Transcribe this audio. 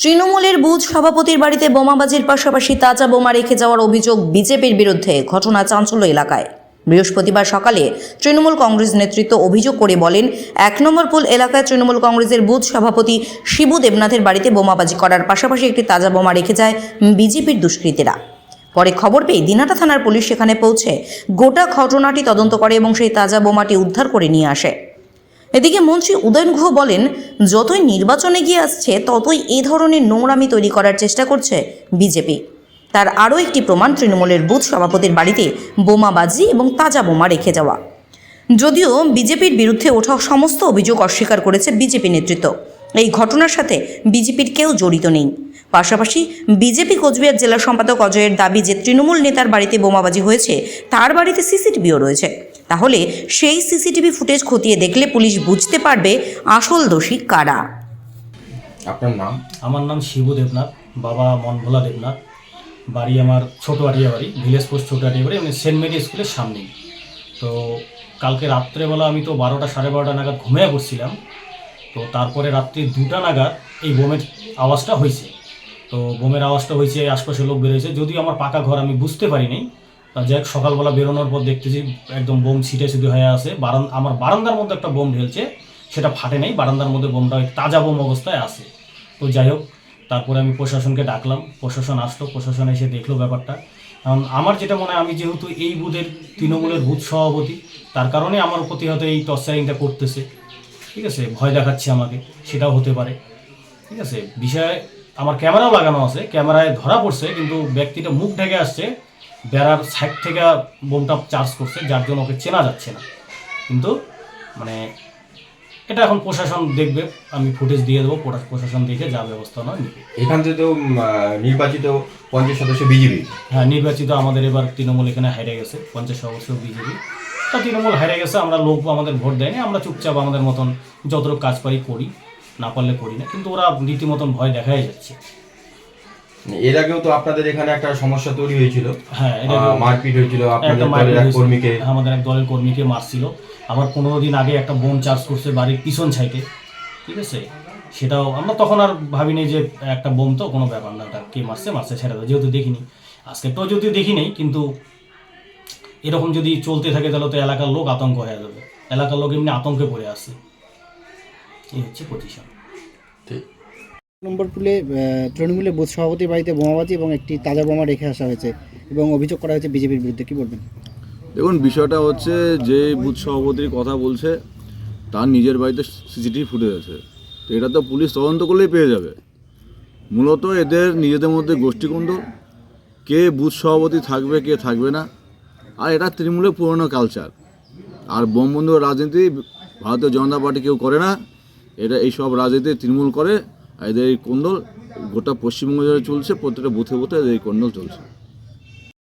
তৃণমূলের বুথ সভাপতির বাড়িতে বোমাবাজির পাশাপাশি তাজা বোমা রেখে যাওয়ার অভিযোগ বিজেপির বিরুদ্ধে। ঘটনা চাঞ্চল্য এলাকায়। বৃহস্পতিবার সকালে তৃণমূল কংগ্রেস নেতৃত্ব অভিযোগ করে বলেন, ১ নম্বর পুল এলাকায় তৃণমূল কংগ্রেসের বুথ সভাপতি শিবু দেবনাথের বাড়িতে বোমাবাজি করার পাশাপাশি একটি তাজা বোমা রেখে যায় বিজেপির দুষ্কৃতীরা। পরে খবর পেয়ে দিনহাটা থানার পুলিশ সেখানে পৌঁছে গোটা ঘটনাটি তদন্ত করে এবং সেই তাজা বোমাটি উদ্ধার করে নিয়ে আসে। এদিকে মন্ত্রী উদয়ন গুহ বলেন, যতই নির্বাচন এগিয়ে আসছে ততই এই ধরনের নোংরামি তৈরি করার চেষ্টা করছে বিজেপি। তার আরও একটি প্রমাণ তৃণমূলের বুথ সভাপতির বাড়িতে বোমাবাজি এবং তাজা বোমা রেখে যাওয়া। যদিও বিজেপির বিরুদ্ধে ওঠা সমস্ত অভিযোগ অস্বীকার করেছে বিজেপি নেতৃত্ব। এই ঘটনার সাথে বিজেপির কেউ জড়িত নেই। পাশাপাশি বিজেপি কোচবিহার জেলা সম্পাদক অজয়ের দাবি যে তৃণমূল নেতার বাড়িতে বোমাবাজি হয়েছে, তার বাড়িতে সিসিটিভিও রয়েছে। তাহলে সেই সিসিটিভি ফুটেজ খতিয়ে দেখলে পুলিশ বুঝতে পারবে আসল দোষী কারা। আপনার নাম? আমার নাম শিবু দেবনাথ, বাবা মনভোলা দেবনাথ। বাড়ি আমার ছোটো আটিয়া বাড়ি, ভিলেজ পোস্ট ছোটো আটিয়া বাড়ি, মানে সেন্ট মেরি স্কুলের সামনেই। তো কালকে রাত্রেবেলা আমি তো 12টা সাড়ে 12টা নাগাদ ঘুমিয়ে পড়ছিলাম। তো তারপরে রাত্রি 2টা নাগাদ এই বোমের আওয়াজটা হয়েছে। তো বোমের আওয়াজটা হয়েছে, আশপাশে লোক বেরোয়েছে। যদিও আমার পাকা ঘর, আমি বুঝতে পারিনি। যাই হোক, সকালবেলা বেরোনোর পর দেখতেছি একদম বোম ছিটে হয়ে আছে। আমার বারান্দার মধ্যে একটা বোম ঢেলছে, সেটা ফাটে নাই। বারান্দার মধ্যে বোমটা তাজা বোম অবস্থায় আছে। তো যাই হোক, তারপরে আমি প্রশাসনকে ডাকলাম, প্রশাসন আসলো, প্রশাসন এসে দেখলো ব্যাপারটা। কারণ আমার যেটা মনে হয়, আমি যেহেতু এই বুথের তৃণমূলের বুথ সভাপতি, তার কারণে আমার প্রতি হয়তো এই টর্চারিংটা করতেছে। ঠিক আছে, ভয় দেখাচ্ছে আমাকে, সেটাও হতে পারে। ঠিক আছে, বিষয়ে আমার ক্যামেরাও লাগানো আছে, ক্যামেরায় ধরা পড়ছে, কিন্তু ব্যক্তিটা মুখ ঢেকে আসছে, বেড়ার সাইড থেকে বোমটা চার্জ করছে, যার জন্য ওকে চেনা যাচ্ছে না। কিন্তু মানে এটা এখন প্রশাসন দেখবে, আমি ফুটেজ দিয়ে দেবো, প্রশাসন দেখে যা ব্যবস্থা নয় নেবে। এখান থেকে তো নির্বাচিত 50 সদস্য বিজেপি। হ্যাঁ, নির্বাচিত আমাদের এবার তৃণমূল এখানে হেরে গেছে, 50 সদস্য বিজেপি। তা তৃণমূল হেরে গেছে, আমরা লোক আমাদের ভোট দেয়নি, আমরা চুপচাপ আমাদের মতন যতটুকু কাজ পারি করি, না পারলে করি না। কিন্তু ওরা রীতিমতন ভয় দেখাই যাচ্ছে। এর আগেও তো আপনাদের এখানে একটা সমস্যা তৈরি হয়েছিল। হ্যাঁ, মারপিট হয়েছিল, আপনাদের দলের এক কর্মীকে, আমাদের এক দলের কর্মীকে মারছিল। আবার 15 দিন আগে একটা বোম চার্জ করছে বাড়ির পিছন সাইডে। ঠিক আছে, সেটাও আমরা তখন আর ভাবিনি যে একটা বোম তো কোনো ব্যাপার না, ওটা কে মারছে ছেড়ে দাও, যেহেতু দেখিনি। আজকেরটাও যদিও দেখি নেই, কিন্তু এরকম যদি চলতে থাকে তাহলে তো এলাকার লোক আতঙ্ক হয়ে যাবে। এলাকার লোক এমনি আতঙ্কে পড়ে আছে। এই হচ্ছে পজিশন। নম্বর পুলে তৃণমূলের বুথ সভাপতির বাড়িতে বোমাবাজি এবং একটি তাজা বোমা রেখে আসা হয়েছে এবং অভিযোগ করা হয়েছে বিজেপির বিরুদ্ধে। কি বলবেন? দেখুন, বিষয়টা হচ্ছে যে বুথ সভাপতির কথা বলছে, তার নিজের বাড়িতে সিসিটিভি ফুটেজ আছে। তো এটা তো পুলিশ তদন্ত করলেই পেয়ে যাবে। মূলত এদের নিজেদের মধ্যে গোষ্ঠীকন্দল, কে বুথ সভাপতি থাকবে কে থাকবে না। আর এটা তৃণমূলের পুরনো কালচার। আর বোম বন্ধু রাজনীতি ভারতীয় জনতা পার্টি কেউ করে না। এটা এইসব রাজনীতি তৃণমূল করে। এদের এই কোন্দল গোটা পশ্চিমবঙ্গ জুড়ে চলছে, প্রত্যেকটা বুথে বুথে এদের এই কোন্দল চলছে।